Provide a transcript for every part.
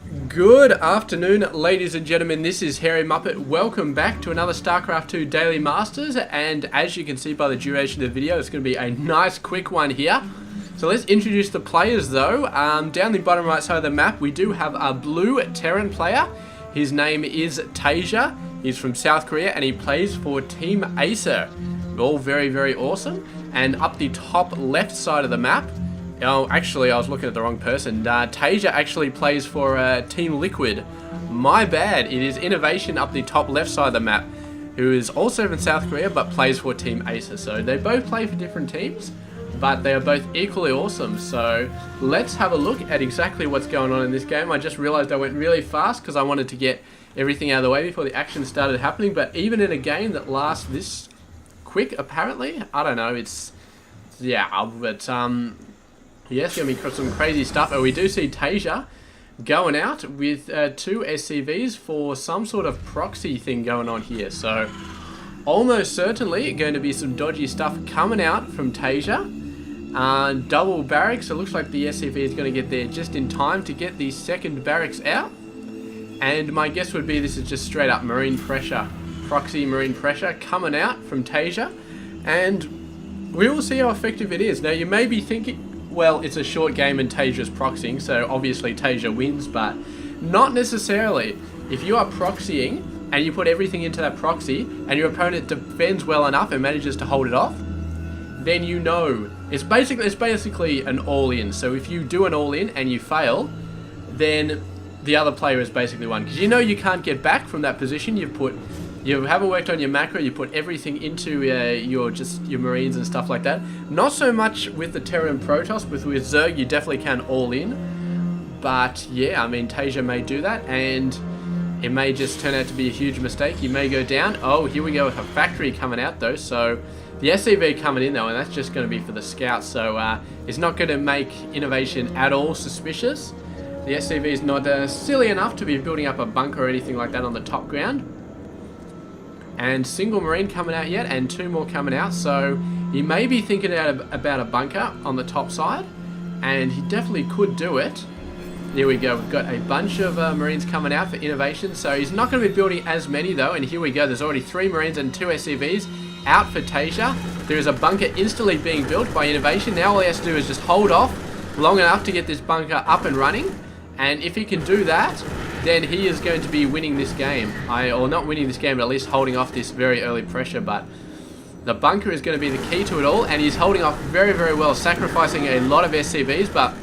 Good afternoon, ladies and gentlemen. This is Hairy Muppet. Welcome back to another Starcraft 2 Daily Masters. And as you can see by the duration of the video, it's going to be a nice quick one here. So let's introduce the players though. Down the bottom right side of the map, we do have a blue Terran player. His name is TaeJa. He's from South Korea and he plays for Team Acer. All very, very awesome. And up the top left side of the map, oh, actually, I was looking at the wrong person. TaeJa actually plays for Team Liquid. My bad. It is INnoVation up the top left side of the map, who is also from South Korea, but plays for Team Acer. So they both play for different teams, but they are both equally awesome. So let's have a look at exactly what's going on in this game. I just realized I went really fast because I wanted to get everything out of the way before the action started happening. But even in a game that lasts this quick, apparently, I don't know. Yes, going to be some crazy stuff. And we do see TaeJa going out with two SCVs for some sort of proxy thing going on here. So almost certainly going to be some dodgy stuff coming out from TaeJa. Double barracks. It looks like the SCV is going to get there just in time to get the second barracks out. And my guess would be this is just straight up marine pressure. Proxy marine pressure coming out from TaeJa. And we will see how effective it is. Now you may be thinking, well, it's a short game and TaeJa's proxying, so obviously TaeJa wins, but not necessarily. If you are proxying and you put everything into that proxy and your opponent defends well enough and manages to hold it off, then you know it's basically an all-in. So if you do an all-in and you fail, then the other player has basically won, because you know you can't get back from that position. You haven't worked on your macro, you put everything into your Marines and stuff like that. Not so much with the Terran Protoss, with Zerg you definitely can all in. But yeah, I mean, TaeJa may do that, and it may just turn out to be a huge mistake. He may go down. Oh, here we go with a factory coming out though. So the SCV coming in though, and that's just going to be for the scouts. So it's not going to make INnoVation at all suspicious. The SCV is not silly enough to be building up a bunker or anything like that on the top ground. And single Marine coming out yet, and two more coming out. So he may be thinking about a bunker on the top side, and he definitely could do it. There we go. We've got a bunch of Marines coming out for INnoVation. So he's not going to be building as many though. And here we go. There's already 3 Marines and 2 SCVs out for TaeJa. There is a bunker instantly being built by INnoVation. Now all he has to do is just hold off long enough to get this bunker up and running. And if he can do that, then he is going to be winning this game. Or not winning this game, but at least holding off this very early pressure. But the bunker is going to be the key to it all, and he's holding off very, very well, sacrificing a lot of SCVs. But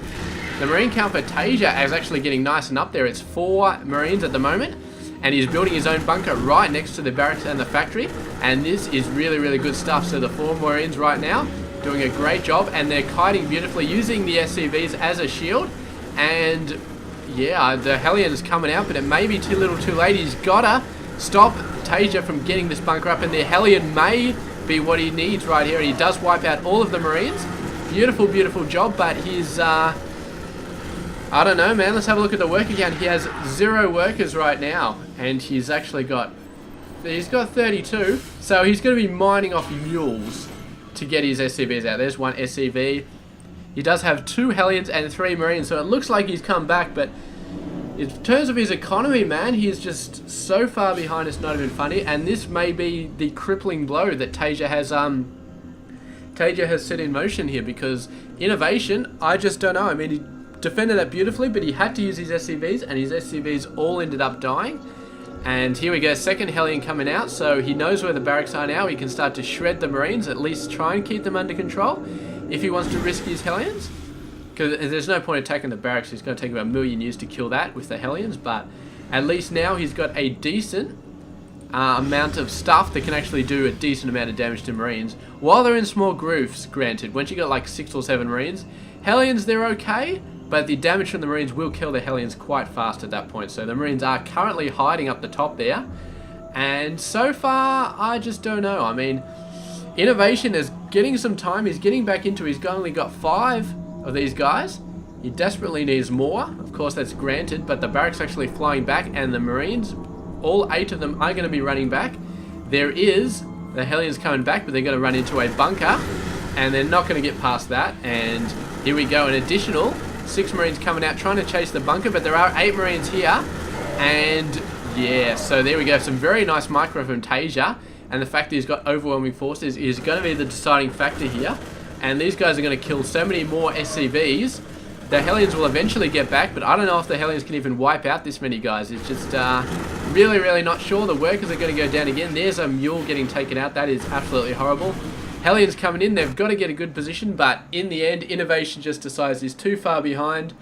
the Marine count for TaeJa is actually getting nice and up there. It's 4 Marines at the moment, and he's building his own bunker right next to the barracks and the factory. And this is really, really good stuff. So the 4 Marines right now doing a great job, and they're kiting beautifully, using the SCVs as a shield. And yeah, the Hellions coming out, but it may be too little too late. He's got to stop TaeJa from getting this bunker up, and the Hellion may be what he needs right here, and he does wipe out all of the Marines. Beautiful, beautiful job, but he's, I don't know, man. Let's have a look at the worker count. He has 0 workers right now, and he's actually got 32, so he's going to be mining off mules to get his SCVs out. There's 1 SCV. He does have 2 Hellions and 3 Marines, so it looks like he's come back, but in terms of his economy, man, he is just so far behind, it's not even funny. And this may be the crippling blow that TaeJa has set in motion here, because INnoVation, I just don't know. I mean, he defended that beautifully, but he had to use his SCVs, and his SCVs all ended up dying. And here we go, second Hellion coming out, so he knows where the barracks are now. He can start to shred the Marines, at least try and keep them under control if he wants to risk his Hellions. Because there's no point attacking the barracks. It's going to take about 1,000,000 years to kill that with the Hellions, but at least now he's got a decent amount of stuff that can actually do a decent amount of damage to Marines, while they're in small groups, granted. Once you got like 6 or 7 Marines, Hellions, they're okay, but the damage from the Marines will kill the Hellions quite fast at that point. So the Marines are currently hiding up the top there, and so far, I just don't know. I mean, INnoVation is getting some time. He's getting back into, he's only got 5 of these guys. He desperately needs more. Of course, that's granted, but the barracks actually flying back, and the Marines, all 8 of them are going to be running back. There is the Hellions coming back, but they're going to run into a bunker, and they're not going to get past that. And here we go, an additional 6 Marines coming out trying to chase the bunker, but there are 8 Marines here. And yeah, so there we go. Some very nice micro from TaeJa. And the fact that he's got overwhelming forces is going to be the deciding factor here. And these guys are going to kill so many more SCVs. The Hellions will eventually get back, but I don't know if the Hellions can even wipe out this many guys. It's just really, really not sure. The workers are going to go down again. There's a mule getting taken out. That is absolutely horrible. Hellions coming in. They've got to get a good position, but in the end, INnoVation just decides he's too far behind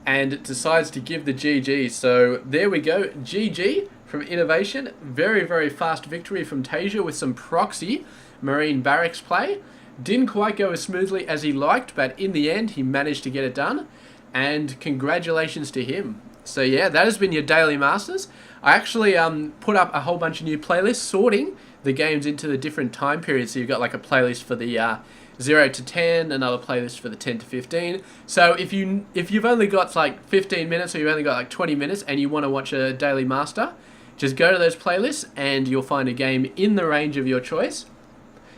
and decides to give the GG. So there we go. GG from INnoVation. Very, very fast victory from TaeJa with some proxy Marine barracks play. Didn't quite go as smoothly as he liked, but in the end, he managed to get it done. And congratulations to him. So yeah, that has been your Daily Masters. I actually put up a whole bunch of new playlists sorting the games into the different time periods. So you've got like a playlist for the 0 to 10, another playlist for the 10 to 15. So if you've only got like 15 minutes or you've only got like 20 minutes and you want to watch a Daily Master, just go to those playlists and you'll find a game in the range of your choice.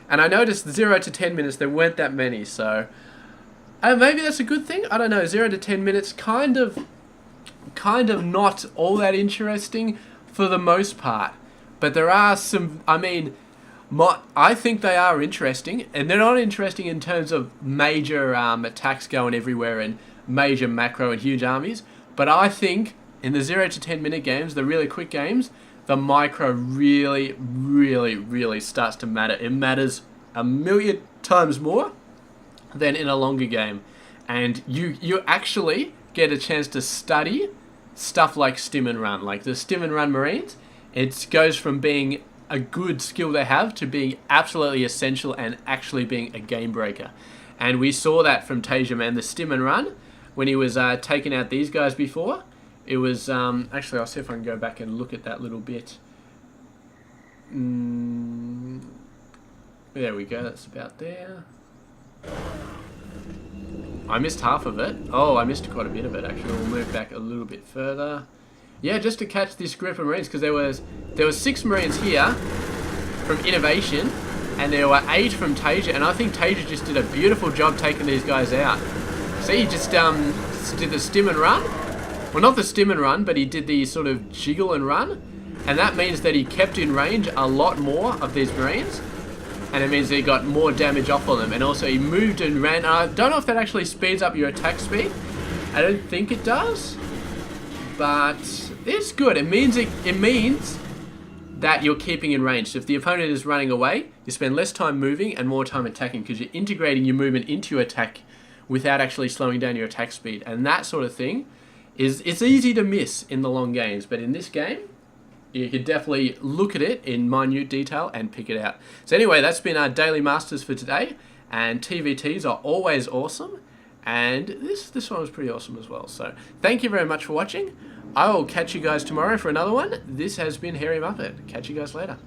And I noticed 0 to 10 minutes, there weren't that many, so maybe that's a good thing. I don't know. 0 to 10 minutes, kind of not all that interesting for the most part. But there are some. I mean, I think they are interesting, and they're not interesting in terms of major attacks going everywhere and major macro and huge armies. But I think in the 0 to 10 minute games, the really quick games, the micro really, really, really starts to matter. It matters a million times more than in a longer game. And you actually get a chance to study stuff like stim and run. Like the stim and run Marines, it goes from being a good skill to have to being absolutely essential and actually being a game breaker. And we saw that from TaeJa, man. The stim and run, when he was taking out these guys before, it was, actually, I'll see if I can go back and look at that little bit. There we go, that's about there. I missed half of it. Oh, I missed quite a bit of it, actually. We'll move back a little bit further. Yeah, just to catch this group of Marines, because there was 6 Marines here from INnoVation, and there were 8 from TaeJa, and I think TaeJa just did a beautiful job taking these guys out. See, he just did the stim and run. Well, not the stim and run, but he did the sort of jiggle and run. And that means that he kept in range a lot more of these Marines. And it means that he got more damage off on them. And also he moved and ran. I don't know if that actually speeds up your attack speed. I don't think it does. But it's good. It means that you're keeping in range. So if the opponent is running away, you spend less time moving and more time attacking, because you're integrating your movement into your attack without actually slowing down your attack speed. And that sort of thing it's easy to miss in the long games, but in this game, you could definitely look at it in minute detail and pick it out. So anyway, that's been our Daily Masters for today, and TvTs are always awesome, and this one was pretty awesome as well. So thank you very much for watching. I will catch you guys tomorrow for another one. This has been Hairy Muppet. Catch you guys later.